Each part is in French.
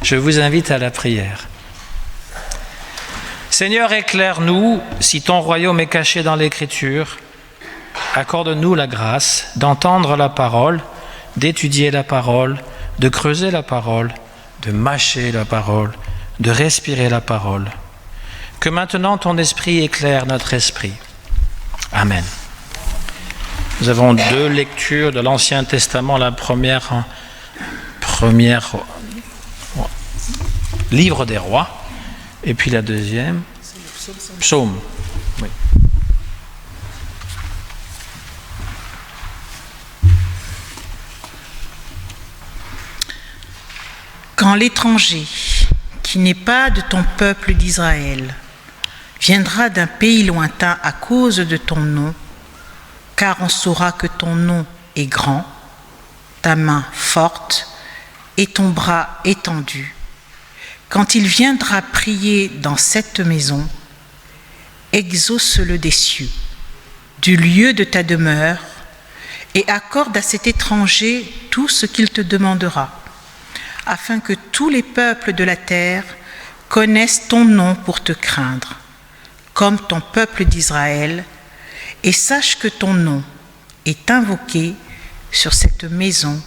Je vous invite à la prière. Seigneur, éclaire-nous, si ton royaume est caché dans l'Écriture. Accorde-nous la grâce d'entendre la parole, d'étudier la parole, de creuser la parole, de mâcher la parole, de respirer la parole. Que maintenant ton esprit éclaire notre esprit. Amen. Nous avons 2 lectures de l'Ancien Testament. La première livre des rois, et puis la deuxième, psaume. Oui. Quand l'étranger, qui n'est pas de ton peuple d'Israël, viendra d'un pays lointain à cause de ton nom, car on saura que ton nom est grand, ta main forte et ton bras étendu. Quand il viendra prier dans cette maison, exauce-le des cieux, du lieu de ta demeure, et accorde à cet étranger tout ce qu'il te demandera, afin que tous les peuples de la terre connaissent ton nom pour te craindre, comme ton peuple d'Israël, et sache que ton nom est invoqué sur cette maison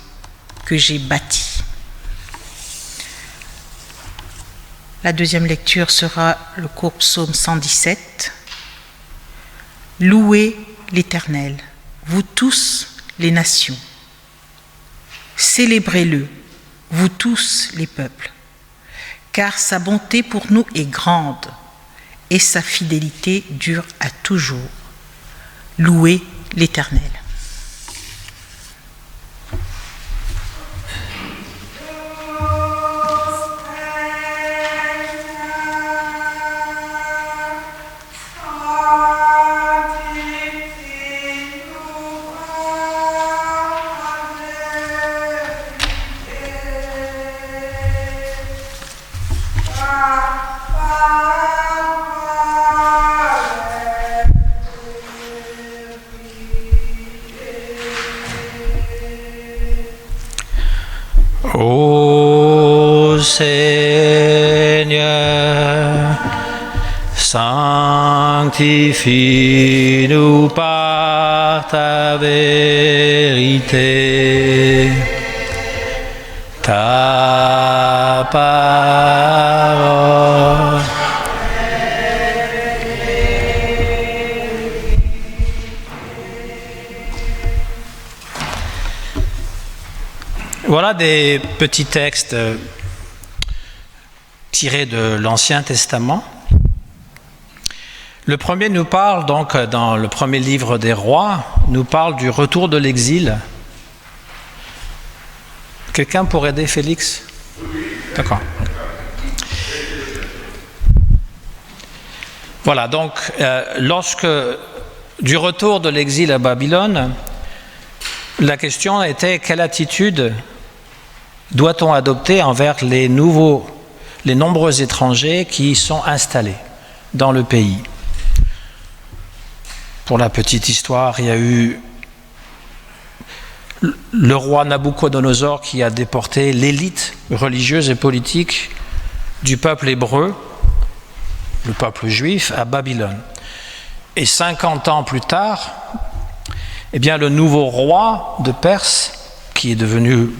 que j'ai bâtie. La deuxième lecture sera le court psaume 117. Louez l'Éternel, vous tous les nations. Célébrez-le, vous tous les peuples, car sa bonté pour nous est grande et sa fidélité dure à toujours. Louez l'Éternel. Ô Seigneur, sanctifie-nous par ta vérité. Ta parole. Voilà des petits textes tirés de l'Ancien Testament. Le premier nous parle, donc, dans le premier livre des rois, nous parle du retour de l'exil. Quelqu'un pour aider Félix ? D'accord. Voilà, donc, lorsque, du retour de l'exil à Babylone, la question était quelle attitude doit-on adopter envers les nombreux étrangers qui sont installés dans le pays. Pour la petite histoire, il y a eu le roi Nabuchodonosor qui a déporté l'élite religieuse et politique du peuple hébreu, le peuple juif, à Babylone. Et 50 ans plus tard, eh bien, le nouveau roi de Perse, qui est devenu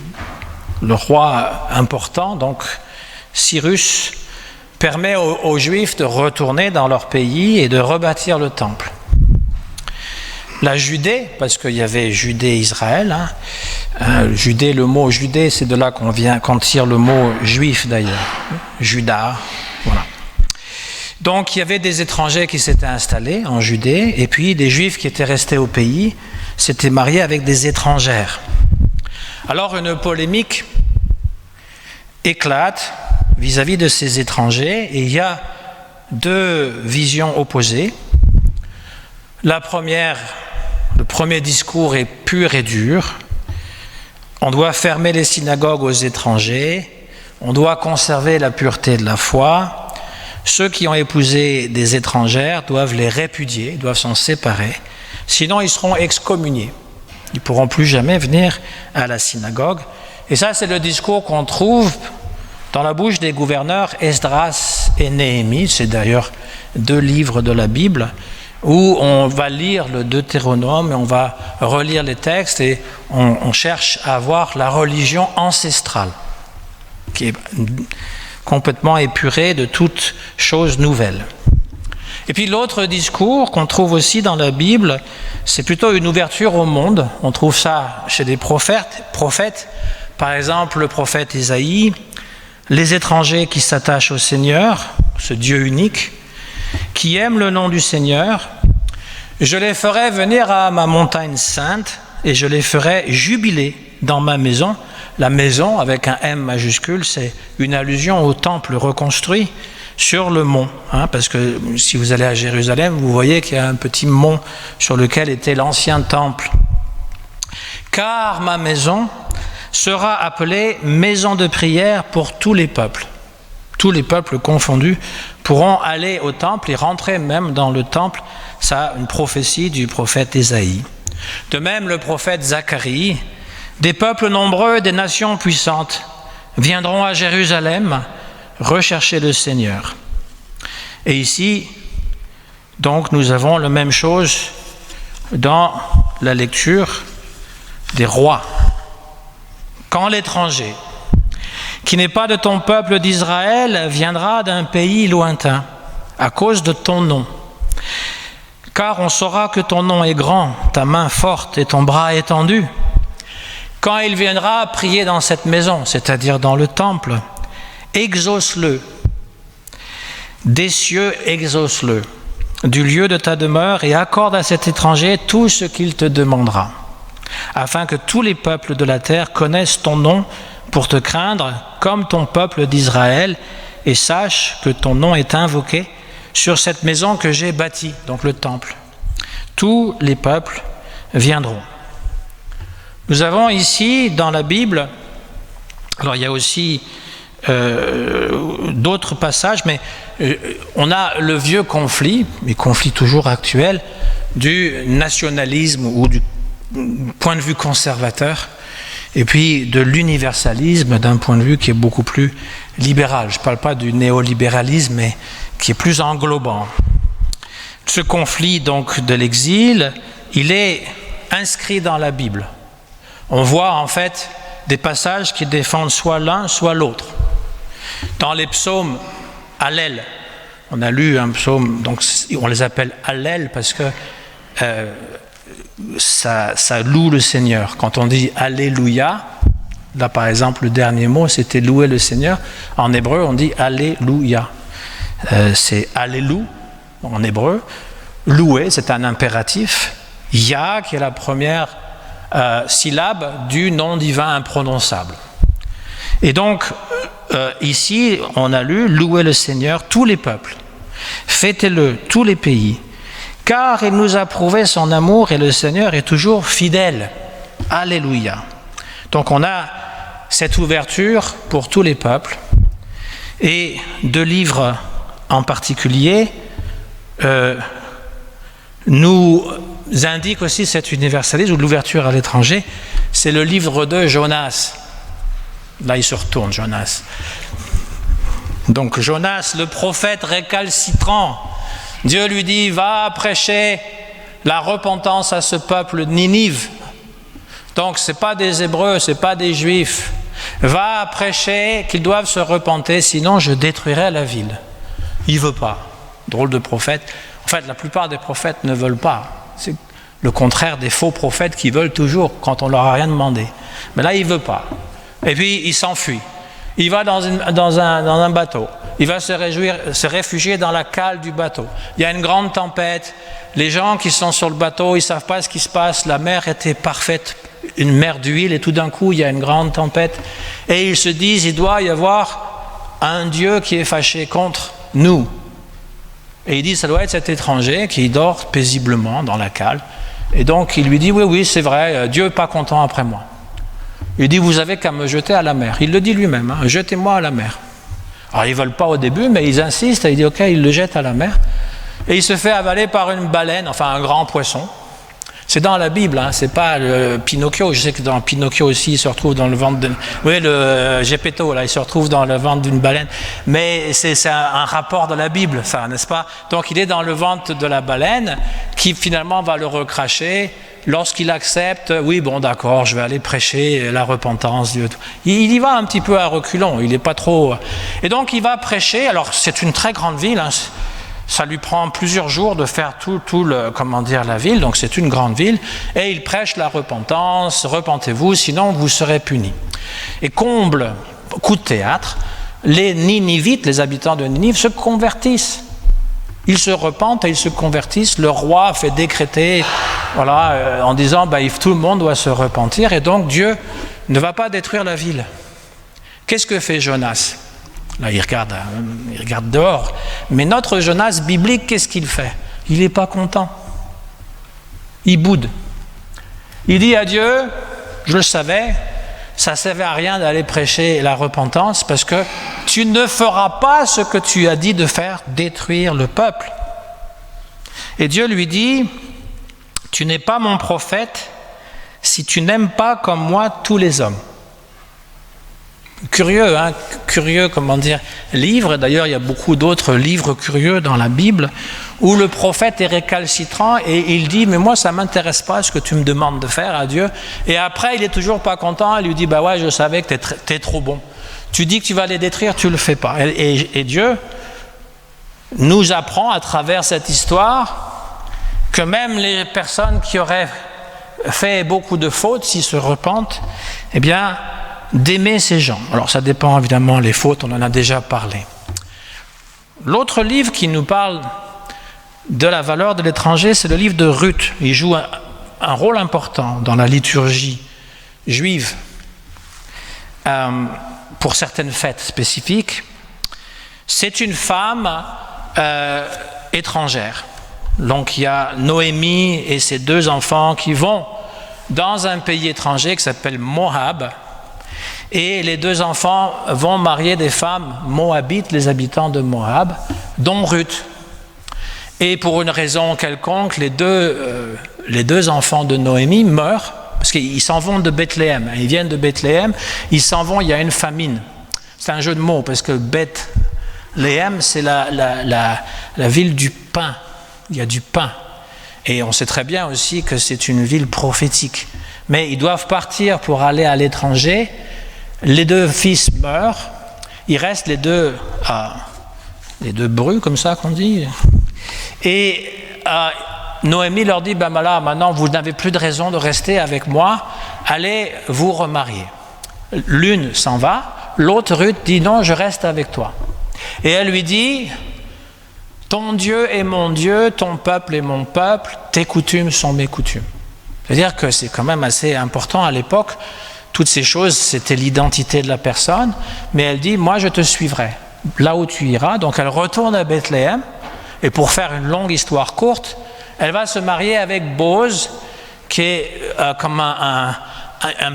le roi important, donc Cyrus, permet aux Juifs de retourner dans leur pays et de rebâtir le temple. La Judée, parce qu'il y avait Judée et Israël, Judée, le mot Judée, c'est de là qu'on tire le mot juif d'ailleurs, Juda, voilà. Donc il y avait des étrangers qui s'étaient installés en Judée, et puis des Juifs qui étaient restés au pays s'étaient mariés avec des étrangères. Alors une polémique éclate vis-à-vis de ces étrangers, et il y a deux visions opposées. La première, le premier discours est pur et dur. On doit fermer les synagogues aux étrangers, on doit conserver la pureté de la foi. Ceux qui ont épousé des étrangères doivent les répudier, doivent s'en séparer, sinon ils seront excommuniés. Ils ne pourront plus jamais venir à la synagogue. Et ça, c'est le discours qu'on trouve dans la bouche des gouverneurs Esdras et Néhémie, c'est d'ailleurs 2 livres de la Bible, où on va lire le Deutéronome et on va relire les textes et on cherche à avoir la religion ancestrale, qui est complètement épurée de toute chose nouvelle. Et puis l'autre discours qu'on trouve aussi dans la Bible, c'est plutôt une ouverture au monde. On trouve ça chez des prophètes, par exemple le prophète Isaïe, les étrangers qui s'attachent au Seigneur, ce Dieu unique, qui aiment le nom du Seigneur. Je les ferai venir à ma montagne sainte et je les ferai jubiler dans ma maison. La maison, avec un M majuscule, c'est une allusion au temple reconstruit sur le mont. Parce que si vous allez à Jérusalem, vous voyez qu'il y a un petit mont sur lequel était l'ancien temple. Car ma maison sera appelée maison de prière pour tous les peuples. Tous les peuples confondus pourront aller au temple et rentrer même dans le temple. Ça, une prophétie du prophète Ésaïe. De même, le prophète Zacharie, des peuples nombreux, des nations puissantes viendront à Jérusalem rechercher le Seigneur. Et ici, donc, nous avons la même chose dans la lecture des rois. Quand l'étranger, qui n'est pas de ton peuple d'Israël, viendra d'un pays lointain, à cause de ton nom. Car on saura que ton nom est grand, ta main forte et ton bras étendu. Quand il viendra prier dans cette maison, c'est-à-dire dans le temple, exauce-le. Des cieux, exauce-le. Du lieu de ta demeure et accorde à cet étranger tout ce qu'il te demandera, afin que tous les peuples de la terre connaissent ton nom pour te craindre comme ton peuple d'Israël et sache que ton nom est invoqué sur cette maison que j'ai bâtie, donc le temple. Tous les peuples viendront. Nous avons ici dans la Bible, alors il y a aussi d'autres passages, mais on a le vieux conflit, mais conflit toujours actuel, du nationalisme ou du point de vue conservateur, et puis de l'universalisme d'un point de vue qui est beaucoup plus libéral. Je ne parle pas du néolibéralisme, mais qui est plus englobant. Ce conflit donc de l'exil, il est inscrit dans la Bible. On voit en fait des passages qui défendent soit l'un, soit l'autre. Dans les psaumes Hallel, on a lu un psaume, donc on les appelle Hallel parce que ça loue le Seigneur. Quand on dit Alléluia, là par exemple le dernier mot c'était louer le Seigneur. En hébreu on dit Alléluia. C'est Allélu en hébreu. Louer c'est un impératif. Yah qui est la première syllabe du nom divin imprononçable. Et donc ici on a lu louer le Seigneur tous les peuples. Fêtez-le tous les pays. Car il nous a prouvé son amour et le Seigneur est toujours fidèle. Alléluia. Donc on a cette ouverture pour tous les peuples. Et 2 livres en particulier nous indiquent aussi cet universalisme ou l'ouverture à l'étranger. C'est le livre de Jonas. Là il se retourne, Jonas. Donc Jonas, le prophète récalcitrant, Dieu lui dit, va prêcher la repentance à ce peuple Ninive. Donc ce n'est pas des Hébreux, ce n'est pas des Juifs. Va prêcher qu'ils doivent se repenter, sinon je détruirai la ville. Il ne veut pas. Drôle de prophète. En fait, la plupart des prophètes ne veulent pas. C'est le contraire des faux prophètes qui veulent toujours quand on ne leur a rien demandé. Mais là, il ne veut pas. Et puis, il s'enfuit. Il va dans un bateau. Il va se réfugier dans la cale du bateau. Il y a une grande tempête. Les gens qui sont sur le bateau, ils ne savent pas ce qui se passe. La mer était parfaite, une mer d'huile, et tout d'un coup, il y a une grande tempête. Et ils se disent, il doit y avoir un Dieu qui est fâché contre nous. Et il dit, ça doit être cet étranger qui dort paisiblement dans la cale. Et donc, il lui dit, oui, c'est vrai, Dieu n'est pas content après moi. Il dit, vous avez qu'à me jeter à la mer. Il le dit lui-même, hein, jetez-moi à la mer. Alors, ils ne veulent pas au début, mais ils insistent. Et il dit, ok, il le jette à la mer. Et il se fait avaler par une baleine, enfin un grand poisson. C'est dans la Bible, hein, c'est pas le Pinocchio. Je sais que dans Pinocchio aussi, il se retrouve dans le ventre oui, le Geppetto, là, il se retrouve dans le ventre d'une baleine. Mais c'est un rapport de la Bible, ça, n'est-ce pas? Donc il est dans le ventre de la baleine qui finalement va le recracher lorsqu'il accepte, oui, bon, d'accord, je vais aller prêcher la repentance. Dieu. Il y va un petit peu à reculons, il n'est pas trop... Et donc il va prêcher, alors c'est une très grande ville, hein, ça lui prend plusieurs jours de faire la ville, donc c'est une grande ville, et il prêche la repentance, repentez-vous, sinon vous serez punis. Et comble, coup de théâtre, les Ninivites, les habitants de Ninive, se convertissent. Ils se repentent et ils se convertissent. Le roi fait décréter, en disant, tout le monde doit se repentir, et donc Dieu ne va pas détruire la ville. Qu'est-ce que fait Jonas ? Là, il regarde dehors. Mais notre Jonas biblique, qu'est-ce qu'il fait ? Il n'est pas content. Il boude. Il dit à Dieu, je le savais, ça ne servait à rien d'aller prêcher la repentance parce que tu ne feras pas ce que tu as dit de faire, détruire le peuple. Et Dieu lui dit, tu n'es pas mon prophète si tu n'aimes pas comme moi tous les hommes. Curieux, hein, livre. D'ailleurs, il y a beaucoup d'autres livres curieux dans la Bible où le prophète est récalcitrant et il dit, mais moi, ça ne m'intéresse pas ce que tu me demandes de faire à Dieu. Et après, il n'est toujours pas content. Il lui dit, ouais, je savais que tu es trop bon. Tu dis que tu vas les détruire, tu ne le fais pas. Et Dieu nous apprend à travers cette histoire que même les personnes qui auraient fait beaucoup de fautes, s'ils se repentent, eh bien, d'aimer ces gens. Alors ça dépend évidemment les fautes, on en a déjà parlé. L'autre livre qui nous parle de la valeur de l'étranger, c'est le livre de Ruth. Il joue un rôle important dans la liturgie juive pour certaines fêtes spécifiques. C'est une femme étrangère. Donc il y a Noémie et ses 2 enfants qui vont dans un pays étranger qui s'appelle Moab. Et les 2 enfants vont marier des femmes moabites, les habitants de Moab, dont Ruth. Et pour une raison quelconque, les deux enfants de Noémie meurent, parce qu'ils s'en vont de Bethléem. Ils viennent de Bethléem, ils s'en vont, il y a une famine. C'est un jeu de mots, parce que Bethléem, c'est la ville du pain. Il y a du pain. Et on sait très bien aussi que c'est une ville prophétique. Mais ils doivent partir pour aller à l'étranger. Les 2 fils meurent, il reste les deux brus, comme ça qu'on dit. Et Noémie leur dit, maintenant vous n'avez plus de raison de rester avec moi, allez vous remarier. L'une s'en va, l'autre Ruth dit, non, je reste avec toi. Et elle lui dit, ton Dieu est mon Dieu, ton peuple est mon peuple, tes coutumes sont mes coutumes. C'est-à-dire que c'est quand même assez important à l'époque. Toutes ces choses, c'était l'identité de la personne, mais elle dit, moi je te suivrai, là où tu iras. Donc elle retourne à Bethléem, et pour faire une longue histoire courte, elle va se marier avec Boaz, qui est comme un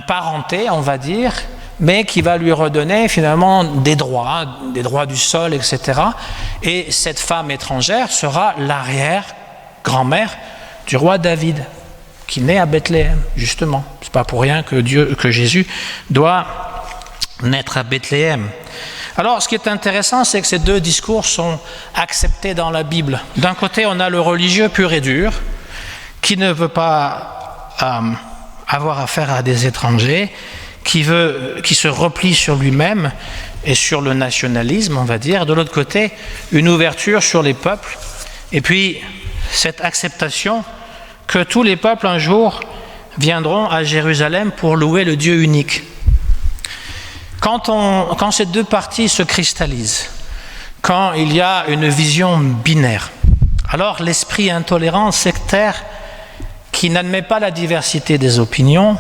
parenté, on va dire, mais qui va lui redonner finalement des droits du sol, etc. Et cette femme étrangère sera l'arrière-grand-mère du roi David, qui naît à Bethléem, justement. C'est pas pour rien que Jésus doit naître à Bethléem. Alors, ce qui est intéressant, c'est que ces 2 discours sont acceptés dans la Bible. D'un côté, on a le religieux pur et dur, qui ne veut pas avoir affaire à des étrangers, qui se replie sur lui-même et sur le nationalisme, on va dire. De l'autre côté, une ouverture sur les peuples, et puis cette acceptation que tous les peuples un jour viendront à Jérusalem pour louer le Dieu unique. Quand ces 2 parties se cristallisent, quand il y a une vision binaire, alors l'esprit intolérant, sectaire, qui n'admet pas la diversité des opinions,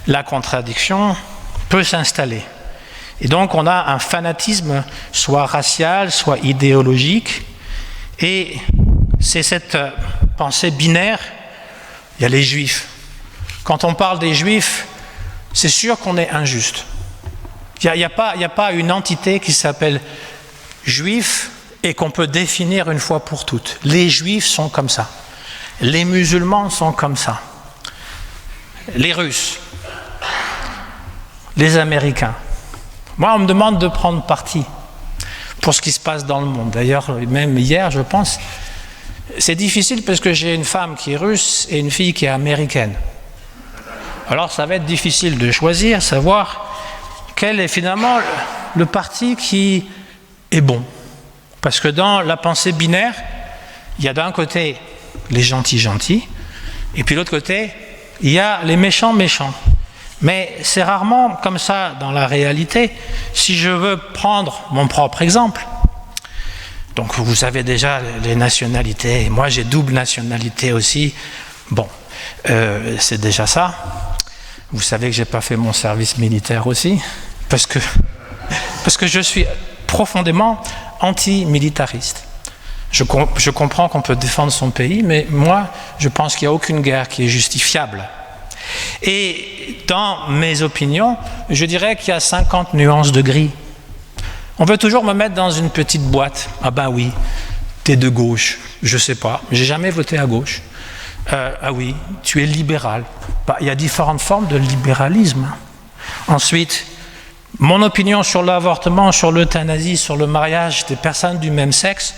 la contradiction, peut s'installer. Et donc on a un fanatisme soit racial, soit idéologique, et c'est cette pensée binaire. Il y a les Juifs. Quand on parle des Juifs, c'est sûr qu'on est injuste. Il n'y a pas une entité qui s'appelle Juif et qu'on peut définir une fois pour toutes. Les Juifs sont comme ça. Les musulmans sont comme ça. les Russes, les Américains. Moi, on me demande de prendre parti pour ce qui se passe dans le monde. D'ailleurs, même hier, je pense, c'est difficile parce que j'ai une femme qui est russe et une fille qui est américaine. Alors, ça va être difficile de choisir, savoir quel est finalement le parti qui est bon. Parce que dans la pensée binaire, il y a d'un côté les gentils, et puis de l'autre côté, il y a les méchants. Mais c'est rarement comme ça dans la réalité. Si je veux prendre mon propre exemple, donc vous savez déjà les nationalités, moi j'ai double nationalité aussi, bon, c'est déjà ça. Vous savez que je n'ai pas fait mon service militaire aussi, parce que je suis profondément anti-militariste. Je comprends qu'on peut défendre son pays, mais moi, je pense qu'il n'y a aucune guerre qui est justifiable. Et dans mes opinions, je dirais qu'il y a 50 nuances de gris. On veut toujours me mettre dans une petite boîte. Ah ben oui, t'es de gauche. Je sais pas, j'ai jamais voté à gauche. Ah oui, tu es libéral. Bah, il y a différentes formes de libéralisme. Ensuite, mon opinion sur l'avortement, sur l'euthanasie, sur le mariage des personnes du même sexe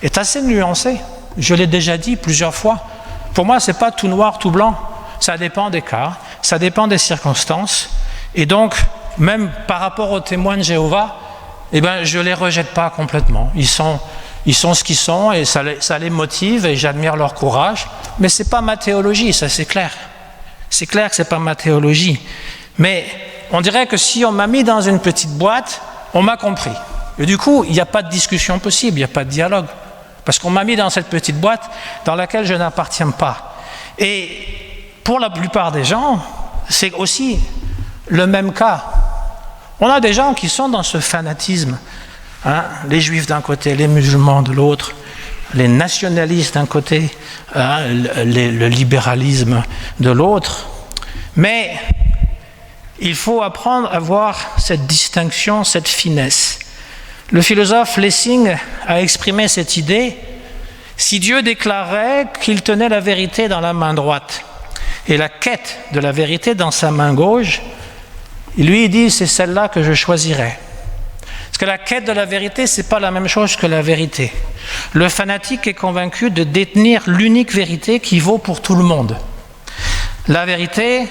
est assez nuancée. Je l'ai déjà dit plusieurs fois. Pour moi, c'est pas tout noir, tout blanc. Ça dépend des cas, ça dépend des circonstances. Et donc, même par rapport aux témoins de Jéhovah, eh ben, je ne les rejette pas complètement. Ils sont ce qu'ils sont et ça les motive et j'admire leur courage. Mais ce n'est pas ma théologie, ça c'est clair. C'est clair que ce n'est pas ma théologie. Mais on dirait que si on m'a mis dans une petite boîte, on m'a compris. Et du coup, il n'y a pas de discussion possible, il n'y a pas de dialogue. Parce qu'on m'a mis dans cette petite boîte dans laquelle je n'appartiens pas. Et pour la plupart des gens, c'est aussi le même cas. On a des gens qui sont dans ce fanatisme. Hein, les juifs d'un côté, les musulmans de l'autre, les nationalistes d'un côté, hein, le libéralisme de l'autre. Mais il faut apprendre à voir cette distinction, cette finesse. Le philosophe Lessing a exprimé cette idée: si Dieu déclarait qu'il tenait la vérité dans la main droite et la quête de la vérité dans sa main gauche, lui dit c'est celle-là que je choisirais. Parce que la quête de la vérité, ce n'est pas la même chose que la vérité. Le fanatique est convaincu de détenir l'unique vérité qui vaut pour tout le monde. La vérité,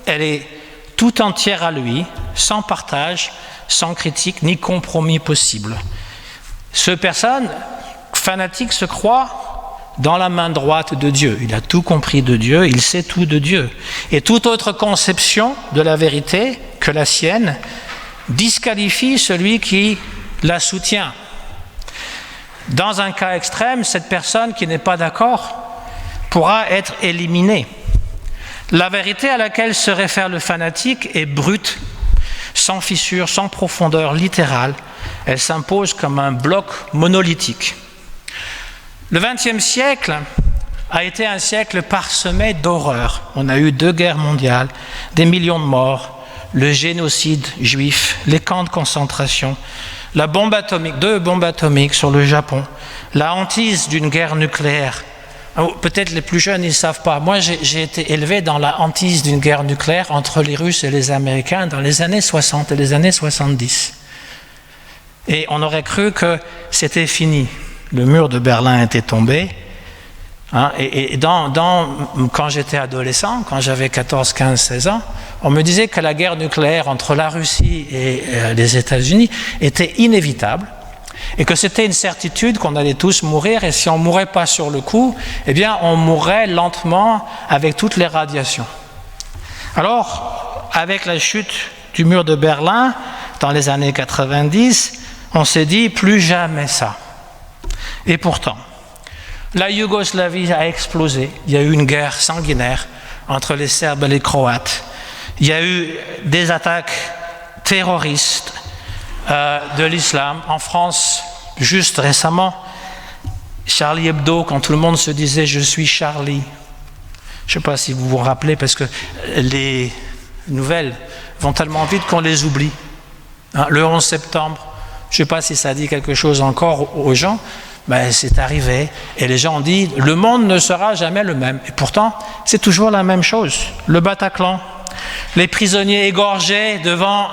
elle est tout entière à lui, sans partage, sans critique, ni compromis possible. Ce personne fanatique se croit dans la main droite de Dieu. Il a tout compris de Dieu, il sait tout de Dieu. Et toute autre conception de la vérité que la sienne disqualifie celui qui la soutient. Dans un cas extrême, cette personne qui n'est pas d'accord pourra être éliminée. La vérité à laquelle se réfère le fanatique est brute, sans fissure, sans profondeur littérale. Elle s'impose comme un bloc monolithique. Le XXe siècle a été un siècle parsemé d'horreurs. On a eu 2 guerres mondiales, des millions de morts, le génocide juif, les camps de concentration, la bombe atomique, 2 bombes atomiques sur le Japon, la hantise d'une guerre nucléaire. Peut-être les plus jeunes, ils ne savent pas. Moi, j'ai été élevé dans la hantise d'une guerre nucléaire entre les Russes et les Américains dans les années 60 et les années 70. Et on aurait cru que c'était fini. Le mur de Berlin était tombé. Hein, et quand j'étais adolescent, quand j'avais 14, 15, 16 ans, on me disait que la guerre nucléaire entre la Russie et les États-Unis était inévitable et que c'était une certitude qu'on allait tous mourir et si on ne mourait pas sur le coup, eh bien on mourrait lentement avec toutes les radiations. Alors, avec la chute du mur de Berlin dans les années 90, on s'est dit plus jamais ça. Et pourtant, la Yougoslavie a explosé. Il y a eu une guerre sanguinaire entre les Serbes et les Croates. Il y a eu des attaques terroristes de l'islam. En France, juste récemment, Charlie Hebdo, quand tout le monde se disait « je suis Charlie ». Je ne sais pas si vous vous rappelez, parce que les nouvelles vont tellement vite qu'on les oublie. Hein, le 11 septembre, je ne sais pas si ça dit quelque chose encore aux gens, Ben, c'est arrivé. Et les gens ont dit, le monde ne sera jamais le même. Et pourtant, c'est toujours la même chose. Le Bataclan, les prisonniers égorgés devant,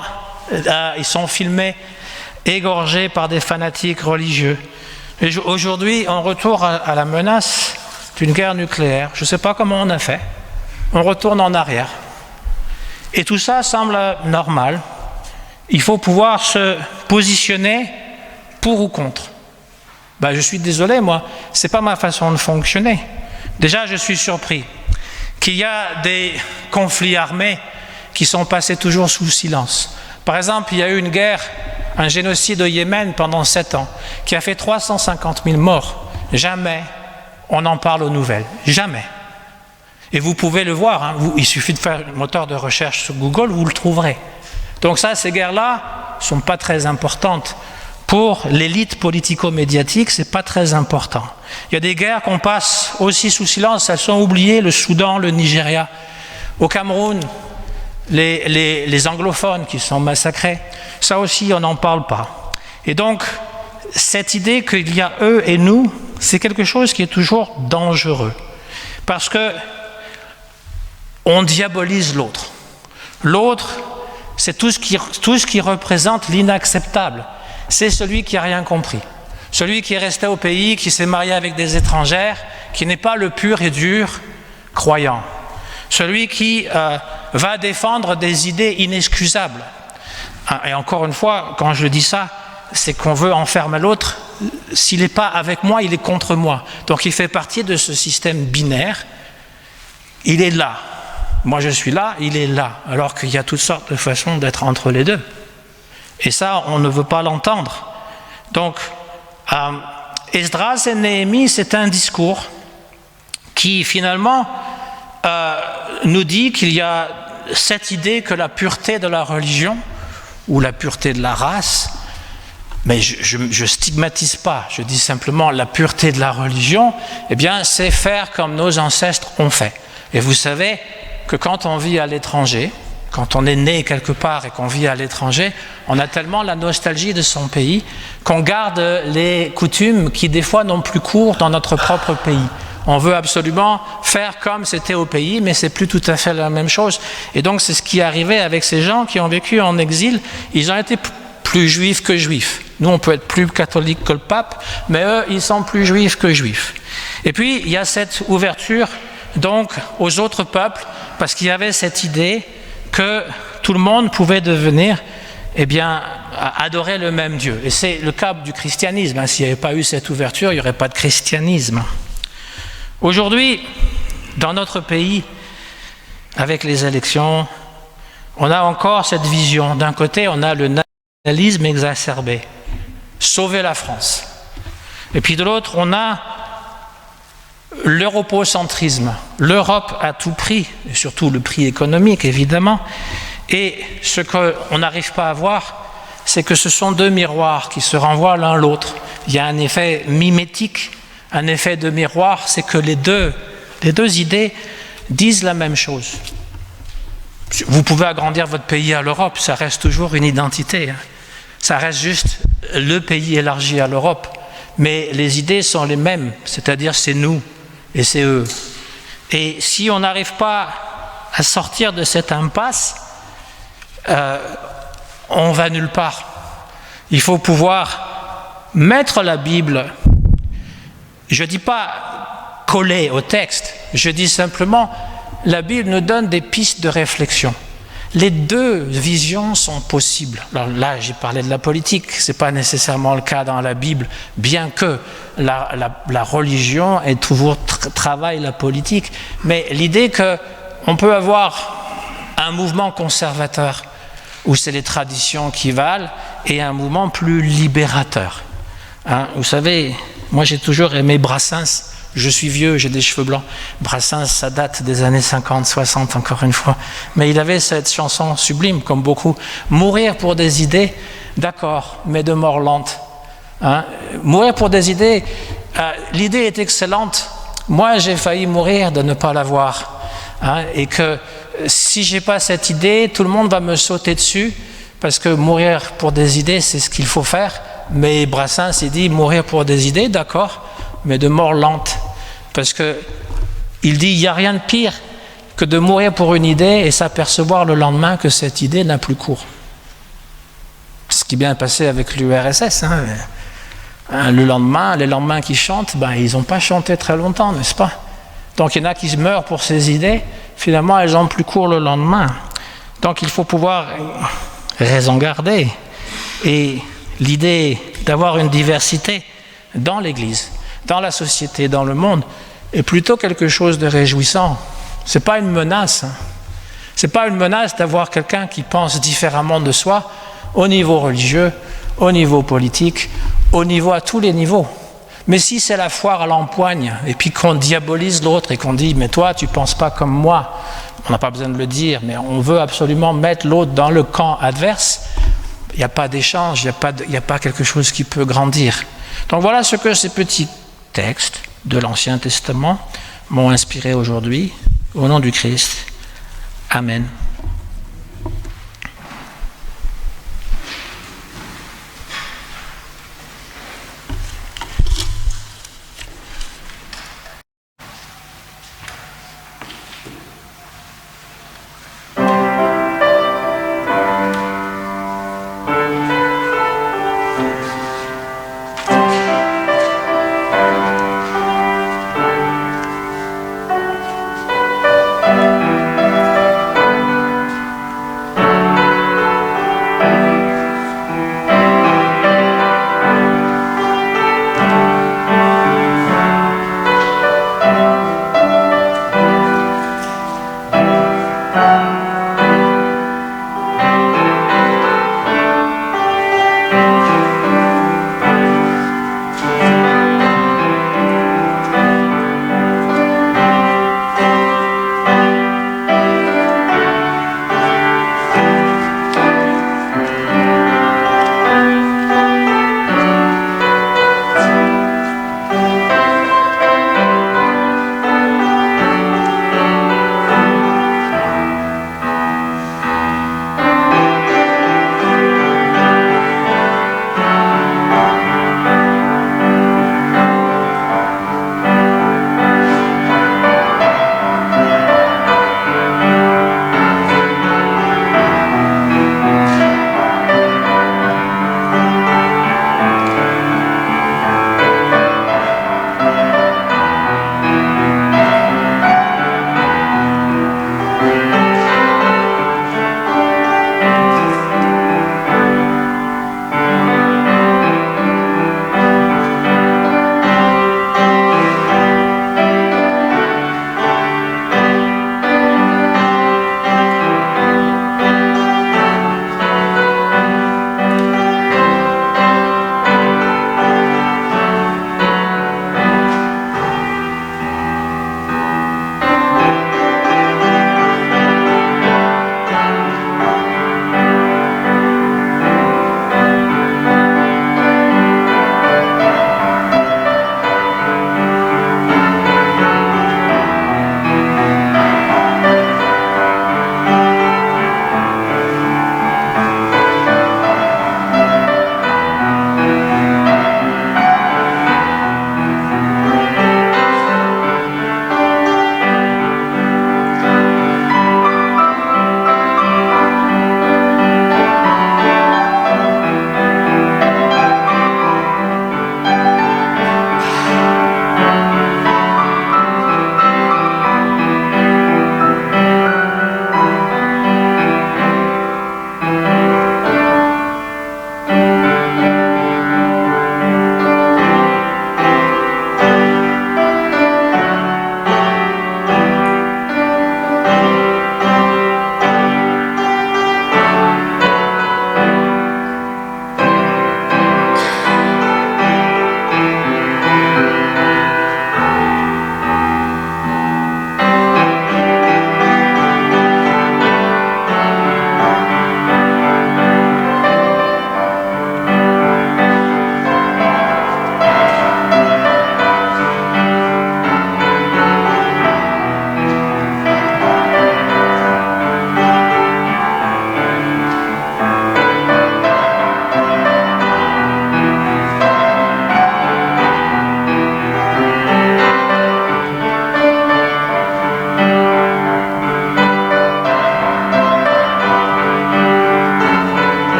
ils sont filmés, égorgés par des fanatiques religieux. Et aujourd'hui, on retourne à la menace d'une guerre nucléaire. Je ne sais pas comment on a fait. On retourne en arrière. Et tout ça semble normal. Il faut pouvoir se positionner pour ou contre. Ben, je suis désolé, moi, ce n'est pas ma façon de fonctionner. Déjà, je suis surpris qu'il y a des conflits armés qui sont passés toujours sous silence. Par exemple, il y a eu une guerre, un génocide au Yémen pendant 7 ans, qui a fait 350 000 morts. Jamais on en parle aux nouvelles. Jamais. Et vous pouvez le voir, hein, il suffit de faire un moteur de recherche sur Google, vous le trouverez. Donc ça, ces guerres-là ne sont pas très importantes. Pour l'élite politico-médiatique, ce n'est pas très important. Il y a des guerres qu'on passe aussi sous silence, elles sont oubliées, le Soudan, le Nigeria. Au Cameroun, les anglophones qui sont massacrés, ça aussi, on n'en parle pas. Et donc, cette idée qu'il y a eux et nous, c'est quelque chose qui est toujours dangereux. Parce que on diabolise l'autre. L'autre, c'est tout ce qui représente l'inacceptable. C'est celui qui n'a rien compris. Celui qui est resté au pays, qui s'est marié avec des étrangères, qui n'est pas le pur et dur croyant. Celui qui va défendre des idées inexcusables. Et encore une fois, quand je dis ça, c'est qu'on veut enfermer l'autre. S'il n'est pas avec moi, il est contre moi. Donc il fait partie de ce système binaire. Il est là. Moi je suis là, il est là. Alors qu'il y a toutes sortes de façons d'être entre les deux. Et ça, on ne veut pas l'entendre. Donc, Esdras et Néhémie, c'est un discours qui finalement nous dit qu'il y a cette idée que la pureté de la religion ou la pureté de la race, mais je stigmatise pas, je dis simplement la pureté de la religion, eh bien c'est faire comme nos ancêtres ont fait. Et vous savez que quand on vit à l'étranger, quand on est né quelque part et qu'on vit à l'étranger, on a tellement la nostalgie de son pays qu'on garde les coutumes qui des fois n'ont plus cours dans notre propre pays. On veut absolument faire comme c'était au pays, mais c'est plus tout à fait la même chose. Et donc c'est ce qui est arrivé avec ces gens qui ont vécu en exil. Ils ont été plus juifs que juifs. Nous, on peut être plus catholique que le pape, mais eux, ils sont plus juifs que juifs. Et puis, il y a cette ouverture donc aux autres peuples, parce qu'il y avait cette idée que tout le monde pouvait devenir, eh bien, adorer le même Dieu. Et c'est le cas du christianisme. S'il n'y avait pas eu cette ouverture, il n'y aurait pas de christianisme. Aujourd'hui, dans notre pays, avec les élections, on a encore cette vision. D'un côté, on a le nationalisme exacerbé, sauver la France. Et puis de l'autre, on a l'europocentrisme, l'Europe à tout prix, et surtout le prix économique évidemment, et ce qu'on n'arrive pas à voir, c'est que ce sont deux miroirs qui se renvoient l'un l'autre. Il y a un effet mimétique, un effet de miroir, c'est que les deux idées disent la même chose. Vous pouvez agrandir votre pays à l'Europe, ça reste toujours une identité, ça reste juste le pays élargi à l'Europe, mais les idées sont les mêmes, c'est-à-dire c'est nous et c'est eux. Et si on n'arrive pas à sortir de cette impasse, on va nulle part. Il faut pouvoir mettre la Bible, je ne dis pas coller au texte, je dis simplement la Bible nous donne des pistes de réflexion. Les deux visions sont possibles. Alors là, j'ai parlé de la politique, ce n'est pas nécessairement le cas dans la Bible, bien que la religion est toujours travaille la politique. Mais l'idée qu'on peut avoir un mouvement conservateur où c'est les traditions qui valent et un mouvement plus libérateur. Vous savez, moi j'ai toujours aimé Brassens. Je suis vieux, j'ai des cheveux blancs. Brassens, ça date des années 50, 60, encore une fois. Mais il avait cette chanson sublime, comme beaucoup. Mourir pour des idées, d'accord, mais de mort lente. Mourir pour des idées, l'idée est excellente. Moi, j'ai failli mourir de ne pas l'avoir. Et que si j'ai pas cette idée, tout le monde va me sauter dessus, parce que mourir pour des idées, c'est ce qu'il faut faire. Mais Brassens s'est dit mourir pour des idées, d'accord, mais de mort lente. Parce que il dit il n'y a rien de pire que de mourir pour une idée et s'apercevoir le lendemain que cette idée n'a plus cours. Ce qui est bien passé avec l'URSS. Le lendemain, les lendemains qui chantent, ils n'ont pas chanté très longtemps, n'est-ce pas? Donc il y en a qui meurent pour ces idées, finalement elles n'ont plus cours le lendemain. Donc il faut pouvoir raison garder. Et l'idée d'avoir une diversité dans l'Église, dans la société, dans le monde, est plutôt quelque chose de réjouissant. Ce n'est pas une menace. Ce n'est pas une menace d'avoir quelqu'un qui pense différemment de soi au niveau religieux, au niveau politique, à tous les niveaux. Mais si c'est la foire à l'empoigne et puis qu'on diabolise l'autre et qu'on dit « mais toi, tu ne penses pas comme moi », on n'a pas besoin de le dire, mais on veut absolument mettre l'autre dans le camp adverse, il n'y a pas d'échange, il n'y a pas quelque chose qui peut grandir. Donc voilà ce que ces petits textes de l'Ancien Testament m'ont inspiré aujourd'hui. Au nom du Christ. Amen.